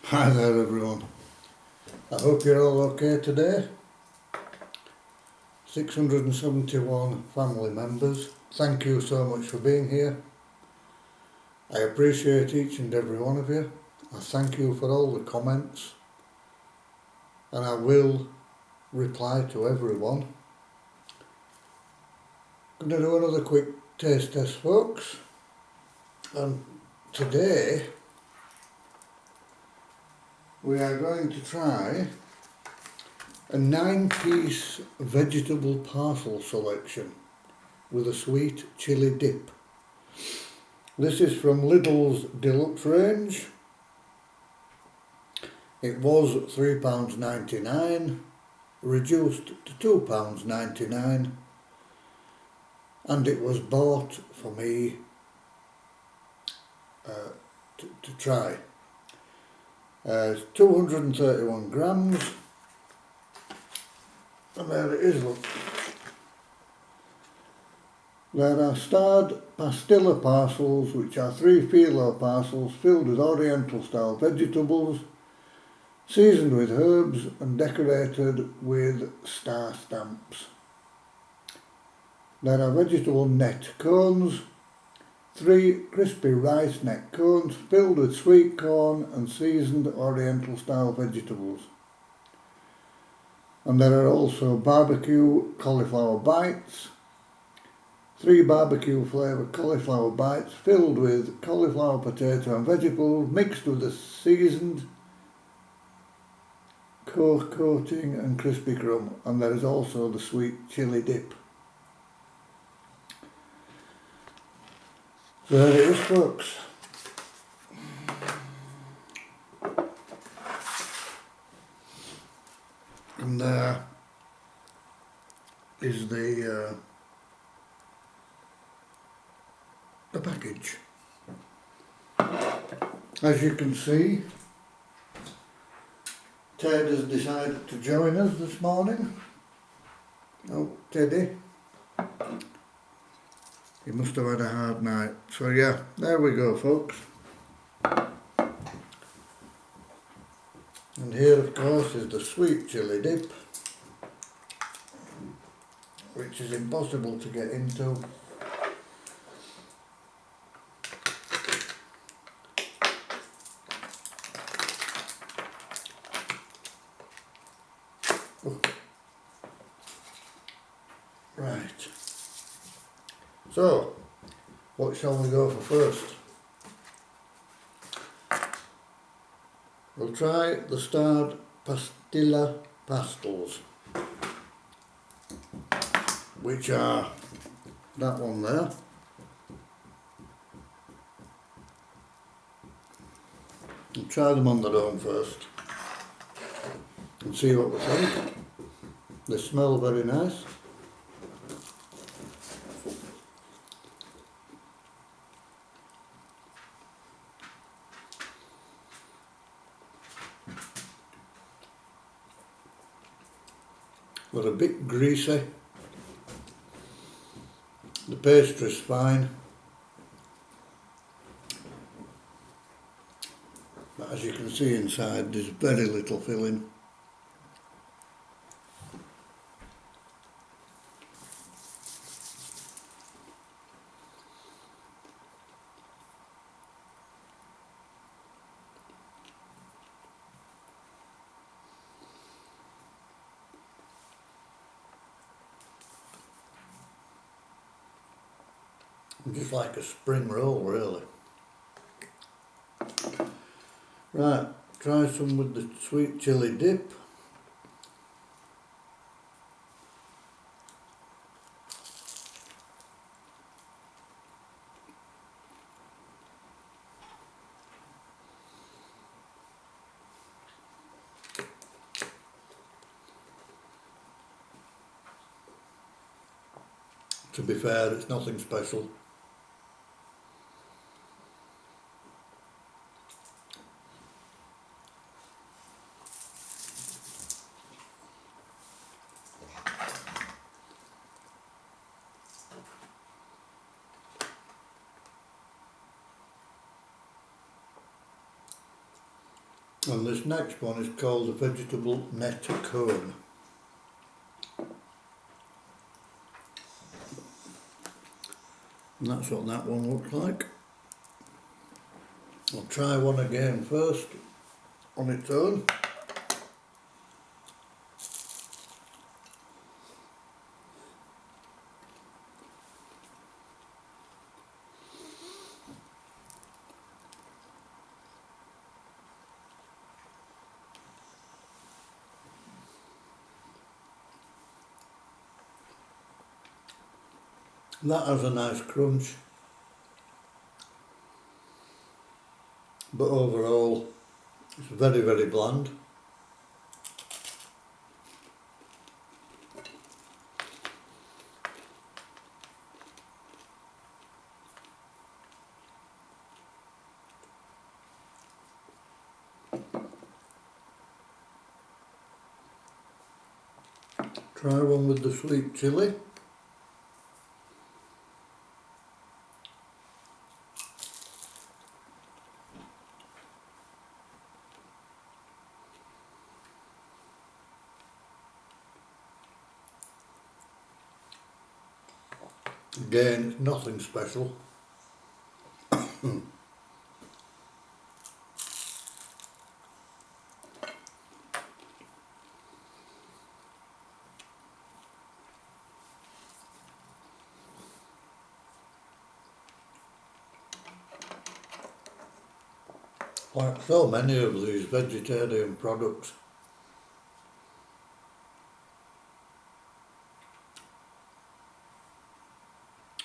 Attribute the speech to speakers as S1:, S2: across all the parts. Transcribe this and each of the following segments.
S1: Hi there everyone. I hope you're all okay today. 671 family members. Thank you so much for being here. I appreciate each and every one of you. I thank you for all the comments and I will reply to everyone. I'm going to do another quick taste test, folks. And today we are going to try a 9-piece vegetable parcel selection with a sweet chili dip. This is from Lidl's deluxe range. It was £3.99, reduced to £2.99, and it was bought for me to try. It's 231 grams, and there it is, look. There are Starred Pastilla Parcels, which are 3 phyllo parcels filled with oriental style vegetables, seasoned with herbs and decorated with star stamps. There are vegetable net cones, 3 crispy rice net cones filled with sweet corn and seasoned oriental style vegetables. And there are also barbecue cauliflower bites, 3 barbecue flavoured cauliflower bites filled with cauliflower, potato and vegetables mixed with a seasoned coating and crispy crumb, and there is also the sweet chili dip. So there it is, folks. And there is the package. As you can see, Ted has decided to join us this morning. Oh, Teddy. He must have had a hard night. So yeah, there we go, folks. And here, of course, is the sweet chili dip, which is impossible to get into. Oh. Right. So, what shall we go for first? We'll try the Starred Pastilla Parcels, which are that one there. We'll try them on their own first and see what we think. They smell very nice. They're a bit greasy. The pastry's fine. But as you can see inside, there's very little filling. Just like a spring roll, really. Right, try some with the sweet chili dip. To be fair, it's nothing special. And this next one is called the vegetable net cone. And that's what that one looks like. I'll try one again first on its own. That has a nice crunch, but overall it's very, very bland. Try one with the sweet chilli. Again, it's nothing special. Like so many of these vegetarian products,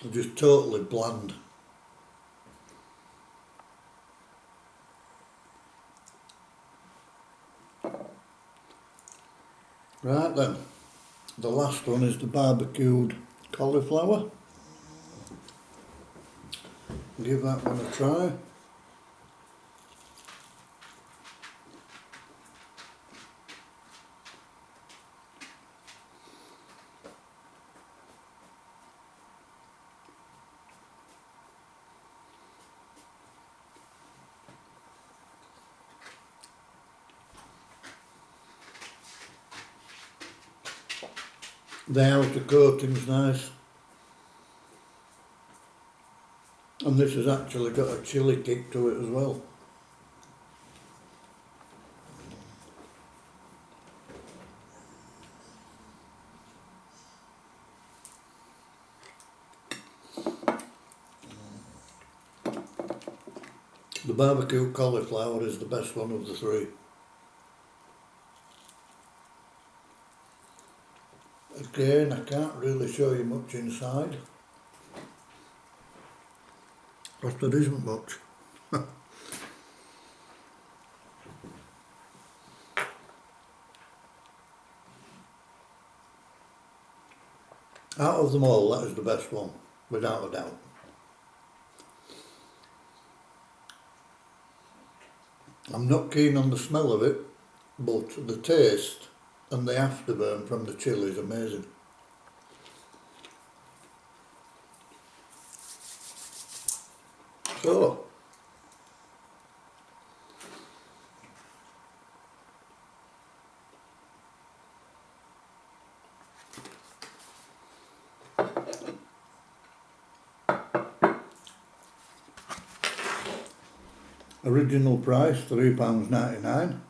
S1: are just totally bland. Right then, the last one is the barbecued cauliflower. Give that one a try. The outer coating's nice, and this has actually got a chili kick to it as well. The barbecue cauliflower is the best one of the three. Again, I can't really show you much inside, because there isn't much. Out of them all, that is the best one, without a doubt. I'm not keen on the smell of it, but the taste and the afterburn from the chilli is amazing. So, original price £3.99.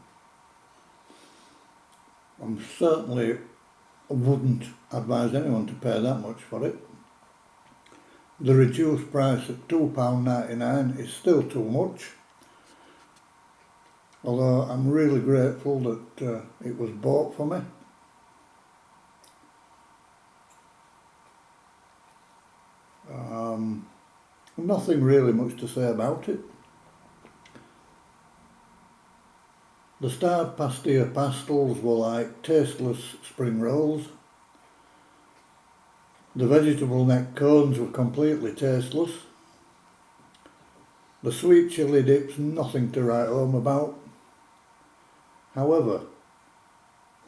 S1: I certainly wouldn't advise anyone to pay that much for it. The reduced price at £2.99 is still too much, although I'm really grateful that it was bought for me. Nothing really much to say about it. The Starred Pastilla Parcels were like tasteless spring rolls. The vegetable neck cones were completely tasteless. The sweet chilli dips, nothing to write home about. However,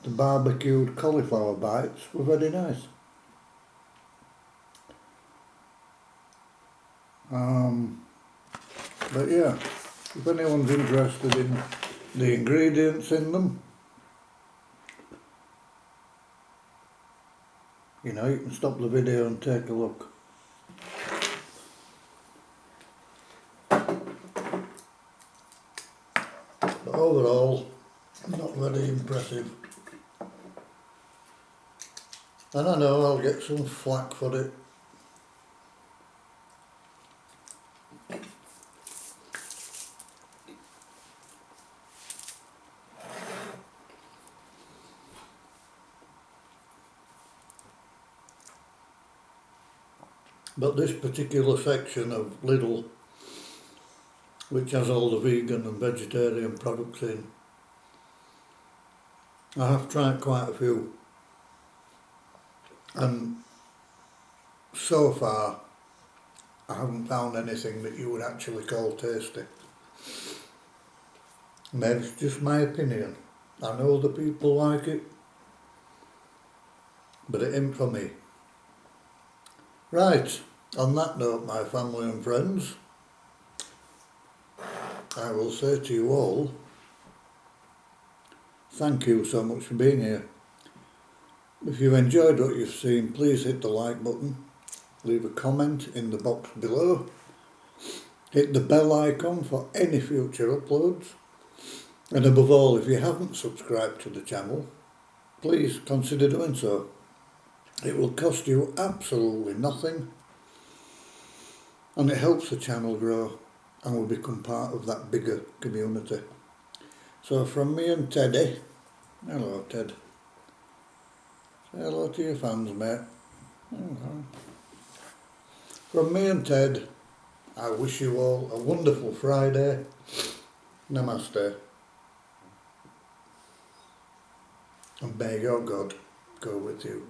S1: the barbecued cauliflower bites were very nice. But yeah, if anyone's interested in the ingredients in them. You know, you can stop the video and take a look. But overall, not very impressive. And I know I'll get some flack for it. But this particular section of Lidl, which has all the vegan and vegetarian products in, I have tried quite a few, and so far I haven't found anything that you would actually call tasty. Maybe it's just my opinion. I know the people like it, but it ain't for me. Right, on that note, my family and friends, I will say to you all, thank you so much for being here. If you've enjoyed what you've seen, please hit the like button, leave a comment in the box below, hit the bell icon for any future uploads, and above all, if you haven't subscribed to the channel, please consider doing so. It will cost you absolutely nothing, and it helps the channel grow and will become part of that bigger community. So from me and Teddy, hello Ted, say hello to your fans, mate. Hello. From me and Ted, I wish you all a wonderful Friday. Namaste. And may your God go with you.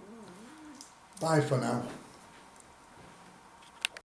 S1: Bye for now.